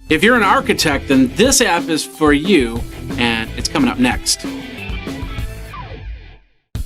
If you're an architect, then this app is for you, and it's coming up next.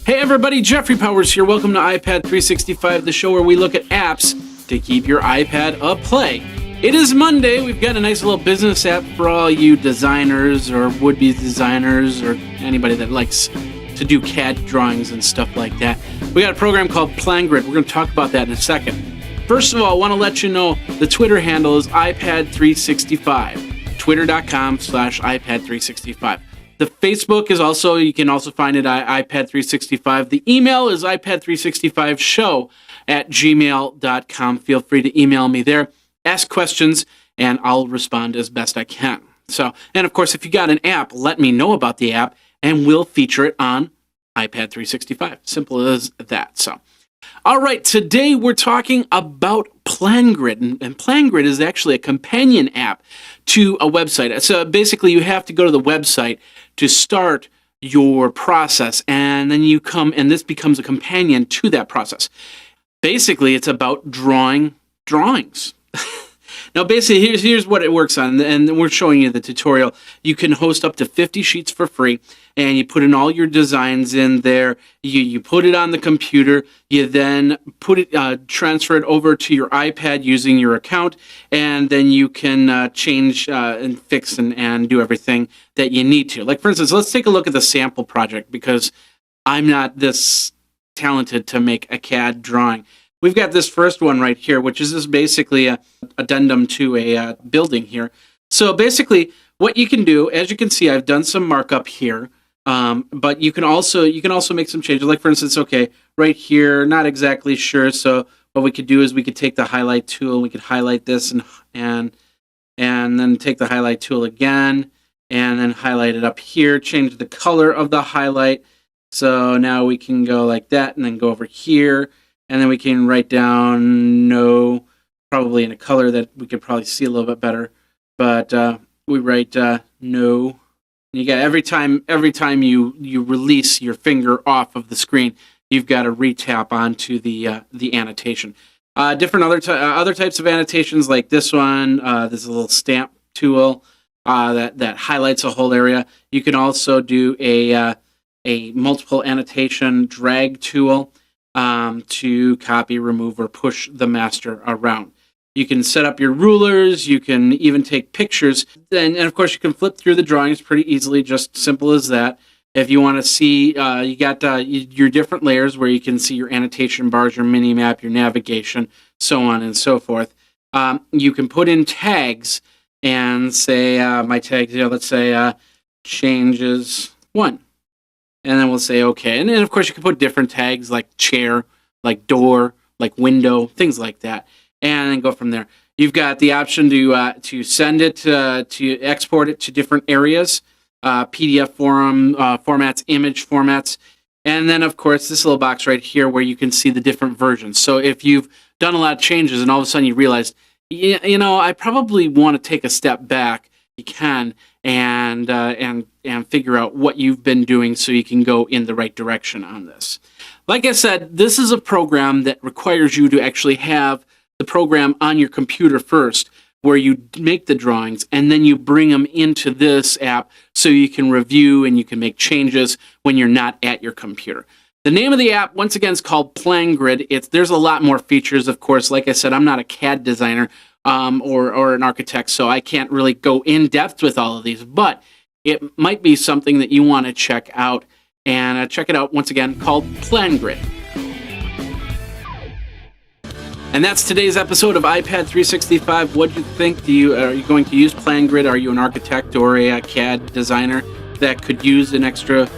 Hey everybody, Jeffrey Powers here. Welcome to iPad 365, the show where we look at apps to keep your iPad aplay. It is Monday. We've got a nice little business app for all you designers or would-be designers or anybody that likes to do CAD drawings and stuff like that. We got a program called PlanGrid. We're going to talk about that in a second. First of all, I want to let you know the Twitter handle is iPad365, twitter.com/iPad365. The Facebook is also, you can also find it at iPad365. The email is iPad365show@gmail.com. Feel free to email me there, ask questions, and I'll respond as best I can. So, and of course, if you got an app, let me know about the app, and we'll feature it on iPad 365. Simple as that. So, all right, today we're talking about PlanGrid, and PlanGrid is actually a companion app to a website. So basically, you have to go to the website to start your process, and then you come, and this becomes a companion to that process. Basically, it's about drawing drawings. Now, basically, here's what it works on, and we're showing you the tutorial. You can host up to 50 sheets for free, and you put in all your designs in there. You put it on the computer. You then transfer it over to your iPad using your account, and then you can change and fix and do everything that you need to. Like, for instance, let's take a look at the sample project, because I'm not this talented to make a CAD drawing. We've got this first one right here, which is just basically a addendum to a building here. So basically, what you can do, as you can see, I've done some markup here, but you can also make some changes. Like, for instance, okay, right here, not exactly sure. So what we could do is we could take the highlight tool, we could highlight this, and then take the highlight tool again, and then highlight it up here, change the color of the highlight. So now we can go like that, and then go over here. And then we can write down no, probably in a color that we could probably see a little bit better. But we write no. You got every time you release your finger off of the screen, you've got to retap onto the annotation. Different other types of annotations like this one. There's a little stamp tool that highlights a whole area. You can also do a multiple annotation drag tool. To copy, remove, or push the master around. You can set up your rulers, you can even take pictures, and of course you can flip through the drawings pretty easily, just simple as that. If you want to see, you got your different layers where you can see your annotation bars, your mini-map, your navigation, so on and so forth. You can put in tags and say, my tags, let's say changes 1. And then we'll say okay. And then, of course, you can put different tags like chair, like door, like window, things like that. And then go from there. You've got the option to send it, to export it to different areas, PDF formats, image formats. And then, of course, this little box right here where you can see the different versions. So if you've done a lot of changes and all of a sudden you realize, I probably want to take a step back, you can, and figure out what you've been doing so you can go in the right direction on this. Like I said, this is a program that requires you to actually have the program on your computer first, where you make the drawings and then you bring them into this app so you can review and you can make changes when you're not at your computer. The name of the app, once again, is called PlanGrid. There's a lot more features, of course. Like I said, I'm not a CAD designer or an architect, so I can't really go in depth with all of these, but it might be something that you want to check out, and check it out, once again, called PlanGrid. And that's today's episode of iPad 365. What do you think? Are you going to use PlanGrid? Are you an architect or a CAD designer that could use an extra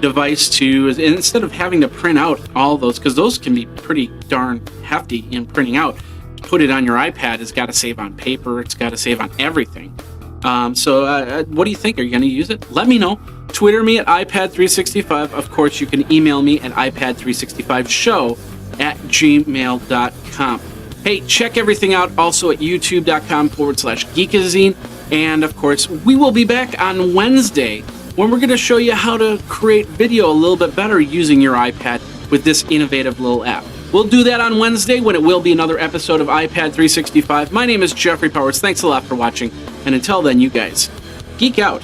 device to, instead of having to print out all those, because those can be pretty darn hefty in printing out, put it on your iPad, it's got to save on paper, it's got to save on everything. So what do you think? Are you going to use it? Let me know. Twitter me at iPad365. Of course, you can email me at iPad365show@gmail.com. Hey, check everything out also at youtube.com/Geekazine. And of course, we will be back on Wednesday when we're going to show you how to create video a little bit better using your iPad with this innovative little app. We'll do that on Wednesday when it will be another episode of iPad 365. My name is Jeffrey Powers. Thanks a lot for watching. And until then, you guys, geek out.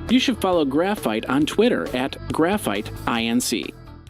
You should follow Graphite on Twitter at GraphiteINC.